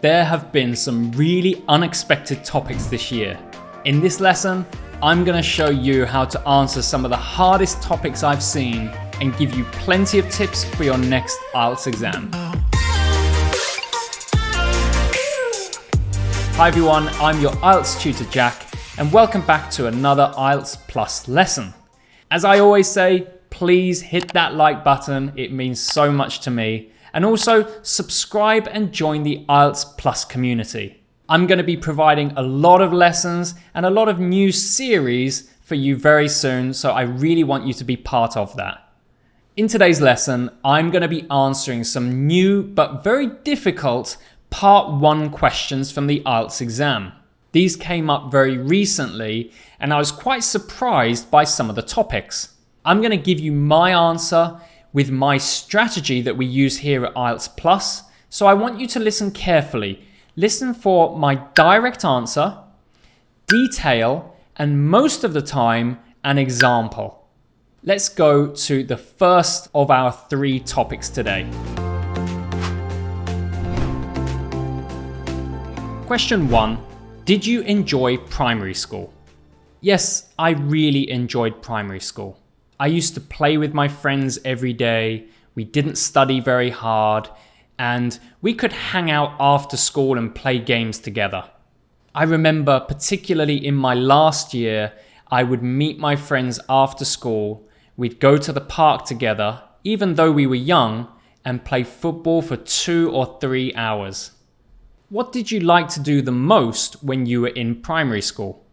There have been some really unexpected topics this year. In this lesson, I'm going to show you how to answer some of the hardest topics I've seen and give you plenty of tips for your next IELTS exam. Hi everyone, I'm your IELTS tutor Jack, and welcome back to another IELTS Plus lesson. As I always say, please hit that like button, it means so much to me. And also subscribe and join the IELTS Plus community. I'm going to be providing a lot of lessons and a lot of new series for you very soon, so I really want you to be part of that. In today's lesson, I'm going to be answering some new but very difficult Part 1 questions from the IELTS exam. These came up very recently and I was quite surprised by some of the topics. I'm going to give you my answer with my strategy that we use here at IELTS Plus. So I want you to listen carefully. Listen for my direct answer, detail, and most of the time, an example. Let's go to the first of our 3 topics today. Question 1. Did you enjoy primary school? Yes, I really enjoyed primary school. I used to play with my friends every day, we didn't study very hard, and we could hang out after school and play games together. I remember particularly in my last year, I would meet my friends after school, we'd go to the park together, even though we were young, and play football for 2 or 3 hours. What did you like to do the most when you were in primary school?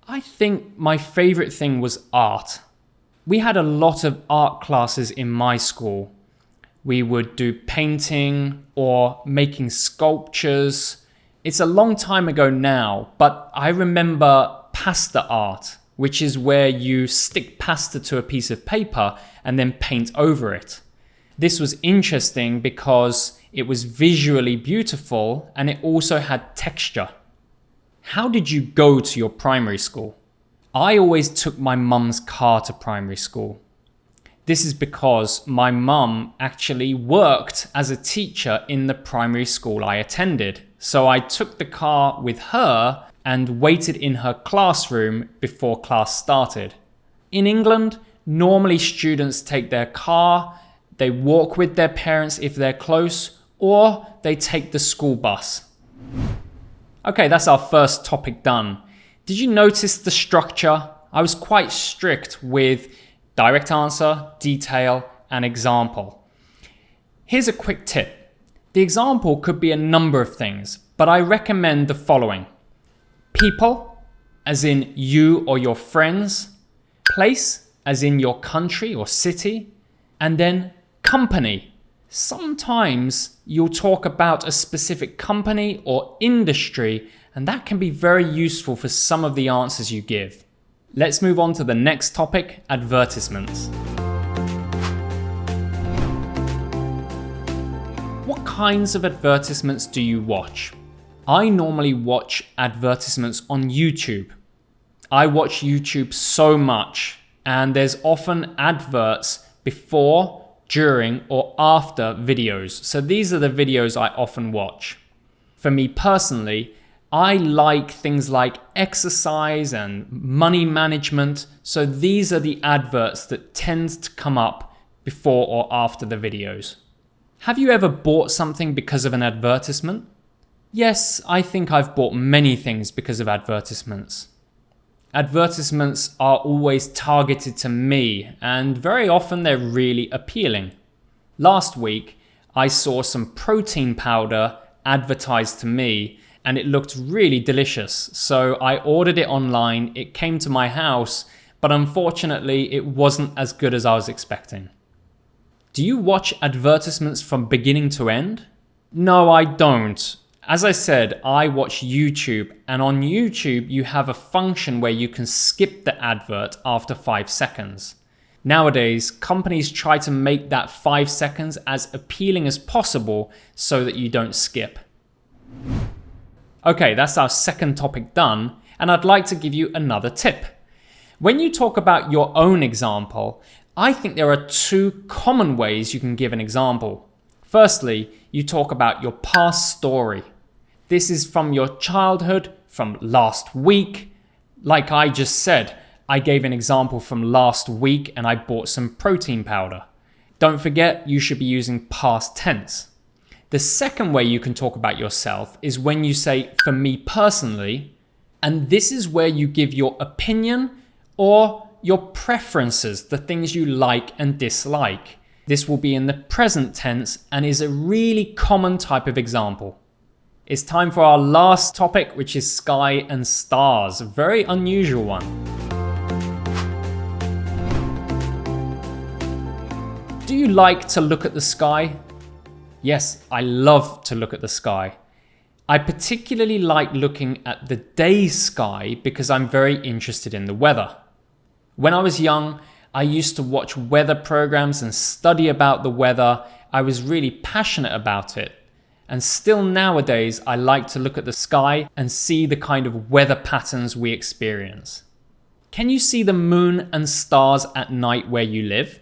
I think my favorite thing was art. We had a lot of art classes in my school. We would do painting or making sculptures. It's a long time ago now, but I remember pasta art, which is where you stick pasta to a piece of paper and then paint over it. This was interesting because it was visually beautiful and it also had texture. How did you go to your primary school? I always took my mum's car to primary school. This is because my mum actually worked as a teacher in the primary school I attended. So I took the car with her and waited in her classroom before class started. In England, normally students take their car, they walk with their parents if they're close, or they take the school bus. Okay, that's our first topic done. Did you notice the structure? I was quite strict with direct answer, detail, and example. Here's a quick tip. The example could be a number of things, but I recommend the following. People, as in you or your friends. Place, as in your country or city. And then company. Sometimes you'll talk about a specific company or industry, and that can be very useful for some of the answers you give. Let's move on to the next topic, advertisements. What kinds of advertisements do you watch? I normally watch advertisements on YouTube. I watch YouTube so much, and there's often adverts before, during, or after videos. So these are the videos I often watch. For me personally, I like things like exercise and money management. So these are the adverts that tend to come up before or after the videos. Have you ever bought something because of an advertisement? Yes, I think I've bought many things because of advertisements. Advertisements are always targeted to me, and very often they're really appealing. Last week, I saw some protein powder advertised to me, and it looked really delicious. So I ordered it online, it came to my house, but unfortunately it wasn't as good as I was expecting. Do you watch advertisements from beginning to end? No, I don't. As I said, I watch YouTube, and on YouTube you have a function where you can skip the advert after 5 seconds. Nowadays, companies try to make that 5 seconds as appealing as possible so that you don't skip. Okay, that's our second topic done, and I'd like to give you another tip. When you talk about your own example, I think there are 2 common ways you can give an example. Firstly, you talk about your past story. This is from your childhood, from last week. Like I just said, I gave an example from last week and I bought some protein powder. Don't forget, you should be using past tense. The second way you can talk about yourself is when you say, for me personally, and this is where you give your opinion or your preferences, the things you like and dislike. This will be in the present tense and is a really common type of example. It's time for our last topic, which is sky and stars. A very unusual one. Do you like to look at the sky? Yes, I love to look at the sky. I particularly like looking at the day sky because I'm very interested in the weather. When I was young, I used to watch weather programs and study about the weather. I was really passionate about it. And still nowadays, I like to look at the sky and see the kind of weather patterns we experience. Can you see the moon and stars at night where you live?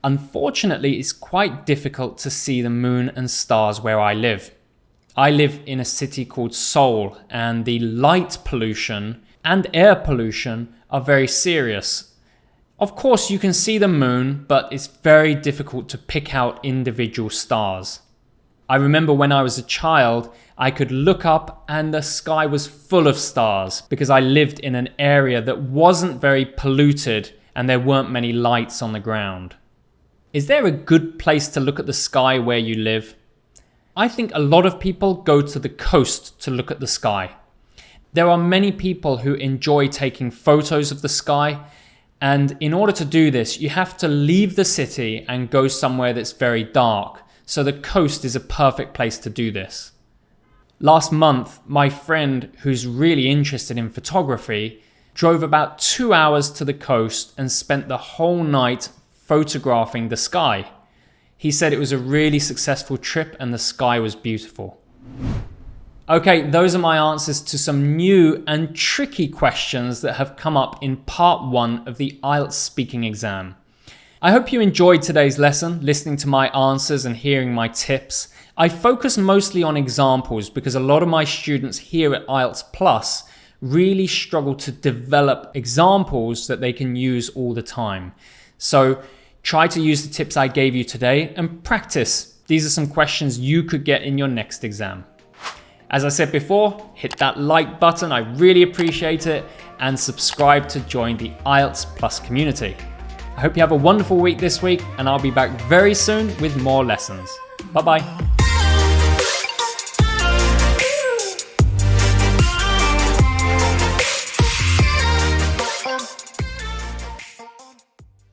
Unfortunately, it's quite difficult to see the moon and stars where I live. I live in a city called Seoul, and the light pollution and air pollution are very serious. Of course, you can see the moon, but it's very difficult to pick out individual stars. I remember when I was a child, I could look up and the sky was full of stars because I lived in an area that wasn't very polluted and there weren't many lights on the ground. Is there a good place to look at the sky where you live? I think a lot of people go to the coast to look at the sky. There are many people who enjoy taking photos of the sky, and in order to do this, you have to leave the city and go somewhere that's very dark. So the coast is a perfect place to do this. Last month, my friend, who's really interested in photography, drove about 2 hours to the coast and spent the whole night photographing the sky. He said it was a really successful trip and the sky was beautiful. Okay, those are my answers to some new and tricky questions that have come up in part 1 of the IELTS speaking exam. I hope you enjoyed today's lesson, listening to my answers and hearing my tips. I focus mostly on examples because a lot of my students here at IELTS Plus really struggle to develop examples that they can use all the time. So try to use the tips I gave you today and practice. These are some questions you could get in your next exam. As I said before, hit that like button, I really appreciate it, and subscribe to join the IELTS Plus community. I hope you have a wonderful week this week, and I'll be back very soon with more lessons. Bye bye.